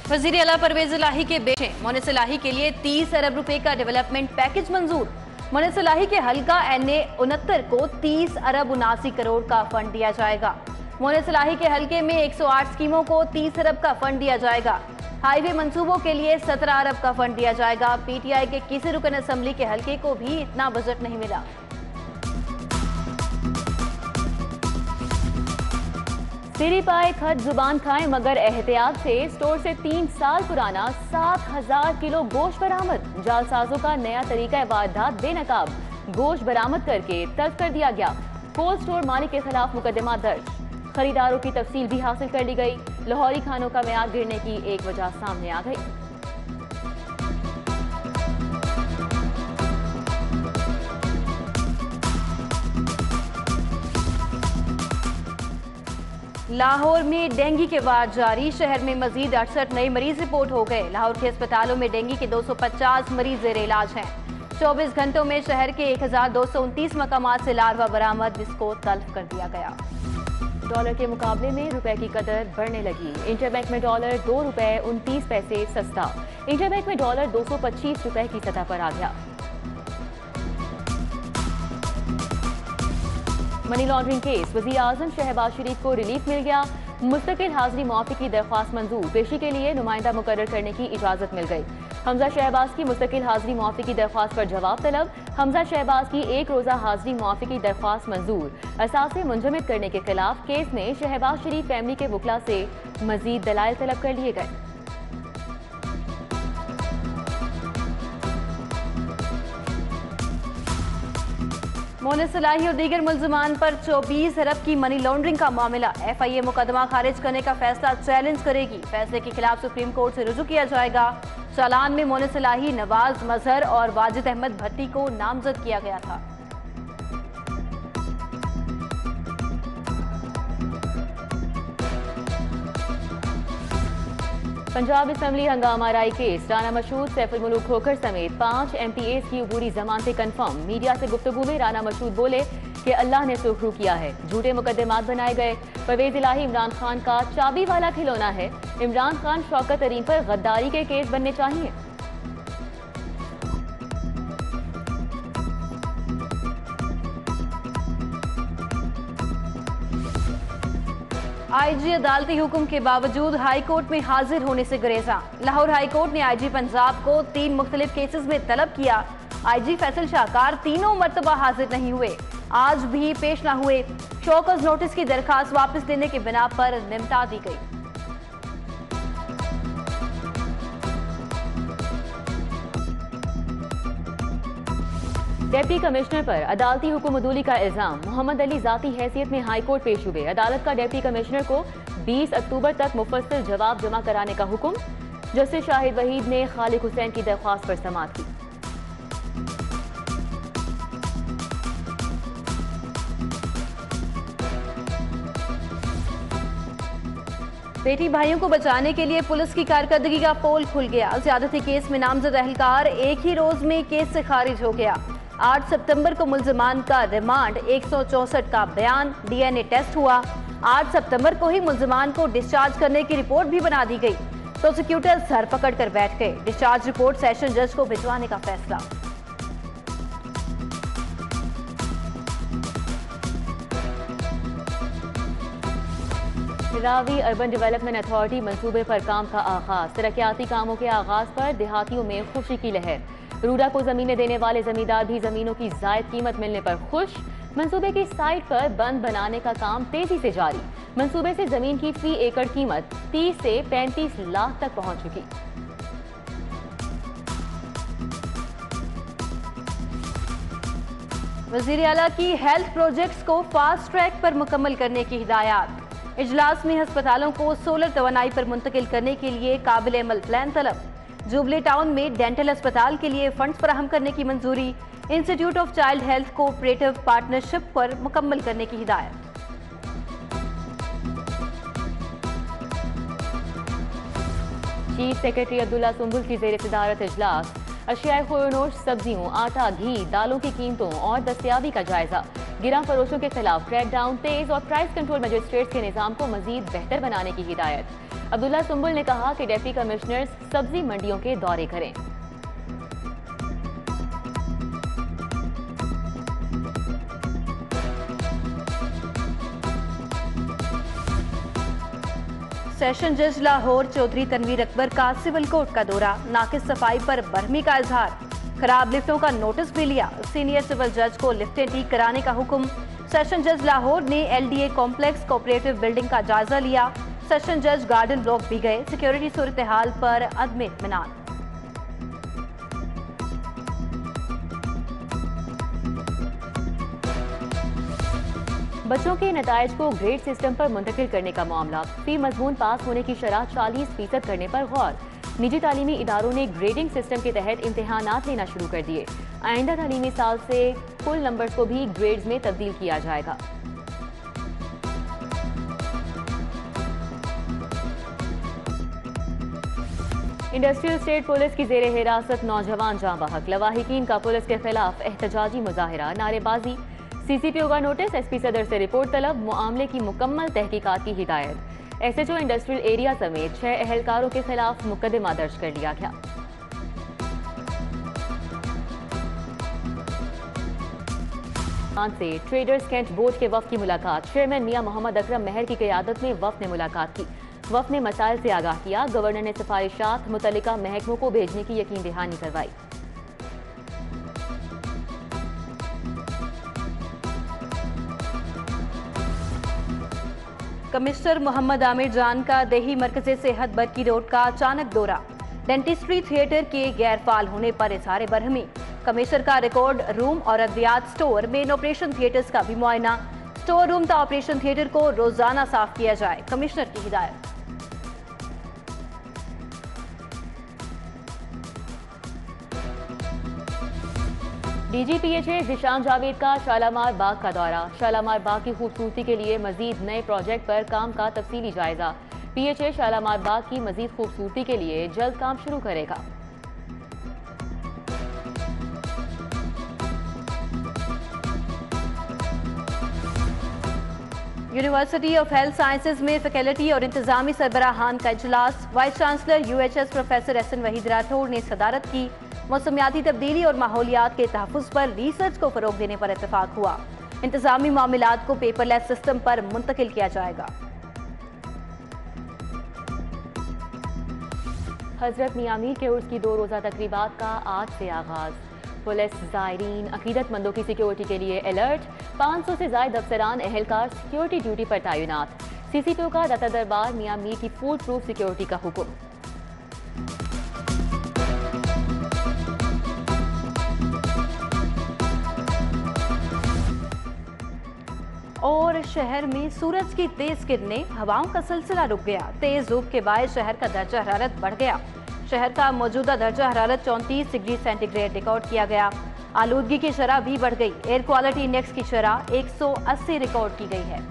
वज़ीर आला परवेज इलाही के बेटे मोनिस इलाही के लिए 30 अरब रुपए का डेवलपमेंट पैकेज मंजूर। मोनिस इलाही के हल्का NA 69 को 30 अरब 79 करोड़ का फंड दिया जाएगा। मोनिस इलाही के हल्के में 108 स्कीमों को 30 अरब का फंड दिया जाएगा। हाईवे मंसूबों के लिए 17 अरब का फंड दिया जाएगा। PTI के किसी रुकन असेंबली के हल्के को भी इतना बजट नहीं मिला। सिरी पाए खत जुबान खाएं मगर एहतियात से स्टोर से 3 साल पुराना 7000 किलो गोश्त बरामद। जालसाजों का नया तरीका वारदात बेनकाब, गोश्त बरामद करके तलब कर दिया गया। कोल्ड स्टोर मालिक के खिलाफ मुकदमा दर्ज। खरीदारों की तफसील भी हासिल कर ली गई। लाहौरी खानों का मेयार गिरने की एक वजह सामने आ गई। लाहौर में डेंगू के वार जारी। शहर में मजीद 68 नए मरीज रिपोर्ट हो गए। लाहौर के अस्पतालों में डेंगू के 250 मरीज जेर इलाज हैं। 24 घंटों में शहर के 1229 मकामात से लार्वा बरामद, जिसको तल्फ कर दिया गया। डॉलर के मुकाबले में रुपए की कदर बढ़ने लगी। इंटरबैंक में डॉलर 2 रुपए 29 पैसे सस्ता। इंटरबैंक में डॉलर 225 रुपए की सतह पर आ गया। मनी लॉन्ड्रिंग केस, वज़ीर आज़म शहबाज शरीफ को रिलीफ मिल गया। मुस्तकिल हाजिरी मुआफ़ी की दरख्वास्त मंजूर। पेशी के लिए नुमाइंदा मुकर्रर करने की इजाज़त मिल गई। हमजा शहबाज की मुस्तकिल हाजिरी मुआफ़ी की दरख्वास्त पर जवाब तलब। हमजा शहबाज की 1 रोज़ा हाजिरी मुआफ़ी की दरख्वास्त मंजूर। असासे मुंजमद करने के खिलाफ केस में शहबाज शरीफ फैमिली के वकला से मजीद दलाइल तलब कर लिए गए। मोनिस इलाही और दीगर मुल्ज़मान पर 24 अरब की मनी लॉन्ड्रिंग का मामला। FIA मुकदमा खारिज करने का फैसला चैलेंज करेगी। फैसले के खिलाफ सुप्रीम कोर्ट से रुजू किया जाएगा। चालान में मोनिस इलाही, नवाज मजहर और वाजिद अहमद भट्टी को नामजद किया गया था। पंजाब असम्बली हंगामा राय केस, राना मशहूद, सैफुल मुल्क खोखर समेत 5 MPAs की अबूरी जमानतें कन्फर्म। मीडिया से गुफ्तगू में राना मशहूद बोले कि अल्लाह ने सुरखरू किया है, झूठे मुकदमात बनाए गए। परवेज इलाही इमरान खान का चाबी वाला खिलौना है। इमरान खान शौकत तरीन पर गद्दारी के केस बनने चाहिए। IG अदालती हुक्म के बावजूद हाई कोर्ट में हाजिर होने से गुरेजा। लाहौर हाई कोर्ट ने IG पंजाब को 3 मुख्तलिफ केसेस में तलब किया। IG फैसल शाहकार तीनों मरतबा हाजिर नहीं हुए, आज भी पेश न हुए। शोकॉज नोटिस की दरखास्त वापस देने के बिना पर निमटा दी गई। डिप्टी कमिश्नर पर अदालती हुक्म अदूली का इल्जाम। मोहम्मद अली जाती हैसियत में हाई कोर्ट पेश हुए। अदालत का डिप्टी कमिश्नर को 20 अक्टूबर तक मुफस्सिल जवाब जमा कराने का हुक्म। जस्टिस शाहिद वहीद ने खालिक हुसैन की दरख्वास्त पर समाअत की। बेटी भाइयों को बचाने के लिए पुलिस की कारकर्दगी का पोल खुल गया। ज्यादती केस में नामजद अहलकार एक ही रोज में केस से खारिज हो गया। 8 सितंबर को मुल्जिमान का रिमांड, 164 का बयान, DNA टेस्ट हुआ। 8 सितंबर को ही मुल्जिमान को डिस्चार्ज करने की रिपोर्ट भी बना दी गई। प्रोसिक्यूटर सर पकड़ कर बैठ गए। डिस्चार्ज रिपोर्ट सेशन जज को भिजवाने का फैसला। रावी अर्बन डेवलपमेंट अथॉरिटी मंसूबे पर काम का आगाज। तरक्याती कामों के आगाज पर देहातियों में खुशी की लहर। रूडा को जमीनें देने वाले जमींदार भी जमीनों की जायद कीमत मिलने पर खुश। मंसूबे की साइट पर बंद बनाने का काम तेजी से जारी। मंसूबे से जमीन की फी एकड़ कीमत 30 से 35 लाख तक पहुंच चुकी। वज़ीर आला की हेल्थ प्रोजेक्ट्स को फास्ट ट्रैक पर मुकम्मल करने की हिदायत। इजलास में अस्पतालों को सोलर तवानाई पर मुंतकिल करने के लिए काबिल अमल प्लान तलब। जुबली टाउन में डेंटल अस्पताल के लिए फंड्स फराहम करने की मंजूरी। Institute of child health cooperative partnership पर मुकम्मल करने की हिदायत। चीफ सेक्रेटरी अब्दुल्ला सुंबुल की ज़ेर सदारत इजलास। अशियाए खुरनोश, सब्जियों, आटा, घी, दालों की कीमतों और दस्तयाबी का जायजा। गिरा फरोशों के खिलाफ क्रैकडाउन तेज और प्राइस कंट्रोल मजिस्ट्रेट्स के निजाम को मजीद बेहतर बनाने की हिदायत। अब्दुल्ला सुंबुल ने कहा कि डिप्टी कमिश्नर्स सब्जी मंडियों के दौरे करें। सेशन जज लाहौर चौधरी तनवीर अकबर का सिविल कोर्ट का दौरा, नाकिस सफाई पर बरहमी का इजहार। खराब लिफ्टों का नोटिस भी लिया, सीनियर सिविल जज को लिफ्टें ठीक कराने का हुक्म। सेशन जज लाहौर ने LDA कॉम्प्लेक्स कोऑपरेटिव बिल्डिंग का जायजा लिया। सेशन जज गार्डन ब्लॉक भी गए, सिक्योरिटी सूरत हाल पर अदम इत्मीनान। बच्चों के नताइज को ग्रेड सिस्टम पर मुंतकिल करने का मामला, फी मजमून पास होने की शरह 40% करने पर गौर। निजी तालीमी इदारों ने ग्रेडिंग सिस्टम के तहत इम्तिहानात लेना शुरू कर दिए। आइंदा तालीमी साल से कुल नंबर्स को भी ग्रेड्स में तब्दील किया जाएगा। इंडस्ट्रियल स्टेट पुलिस की जेर हिरासत नौजवान जाँ बहक, लवाहिकीन का पुलिस के खिलाफ एहतजाजी मुजाहिरा, नारेबाजी। CCPO का नोटिस, SP सदर से रिपोर्ट तलब, मामले की मुकम्मल तहकीकात की हिदायत। SHO इंडस्ट्रियल एरिया समेत 6 अहलकारों के खिलाफ मुकदमा दर्ज कर लिया गया। से ट्रेडर्स कैंट बोर्ड के वफ्द की मुलाकात, चेयरमैन मियां मोहम्मद अकरम महर की क़यादत में वफ्द ने मुलाकात की। वफ्द ने मसाइल से आगाह किया, गवर्नर ने सिफारिशात मुतल्लिका महकमों को भेजने की यकीन दहानी करवाई। कमिश्नर मोहम्मद आमिर जान का देही मरकज़ सेहत बरकी रोड का अचानक दौरा, डेंटिस्ट्री थिएटर के गैर फाल होने पर इजहार बरहमी। कमिश्नर का रिकॉर्ड रूम और अद्वियात स्टोर मेन ऑपरेशन थिएटर्स का भी मुआयना, स्टोर रूम व ऑपरेशन थिएटर को रोजाना साफ किया जाए, कमिश्नर की हिदायत। DGPHA ज़िशान जावेद का शालामार बाग का दौरा, शालामार बाग की खूबसूरती के लिए मजीद नए प्रोजेक्ट पर काम का तफसीली जायजा। PHA शालामार बाग की मजीद खूबसूरती के लिए जल्द काम शुरू करेगा। यूनिवर्सिटी ऑफ हेल्थ साइंसेज में फैकल्टी और इंतजामी सरबराहान का इजलास, vice chancellor UHS professor SN Waheed Rathore ने सदारत की। मौसमियाती तब्दीली और माहौलियात के तहफ़्फ़ुज़ पर रिसर्च को फ़रोग देने पर इत्तेफाक हुआ। इंतजामी मामलात को पेपरलेस सिस्टम पर मुंतकिल किया जाएगा। हजरत मियामीर के उर्स की 2 रोज़ा तकरीबात का आज से आगाज। पुलिस, ज़ायरीन, अकीदतमंदों की सिक्योरिटी के लिए अलर्ट, 500 से ज़ायद अफसरान एहलकार सिक्योरिटी ड्यूटी पर तैनात। CCPO का दाता दरबार मियामीर की फूड प्रूफ सिक्योरिटी का हुक्म। और शहर में सूरज की तेज किरणें, हवाओं का सिलसिला रुक गया। तेज धूप के बायस शहर का दर्जा हरारत बढ़ गया। शहर का मौजूदा दर्जा हरारत 34 डिग्री सेंटीग्रेड रिकॉर्ड किया गया। आलूदगी की शरह भी बढ़ गई। एयर क्वालिटी इंडेक्स की शरह 180 रिकॉर्ड की गई है।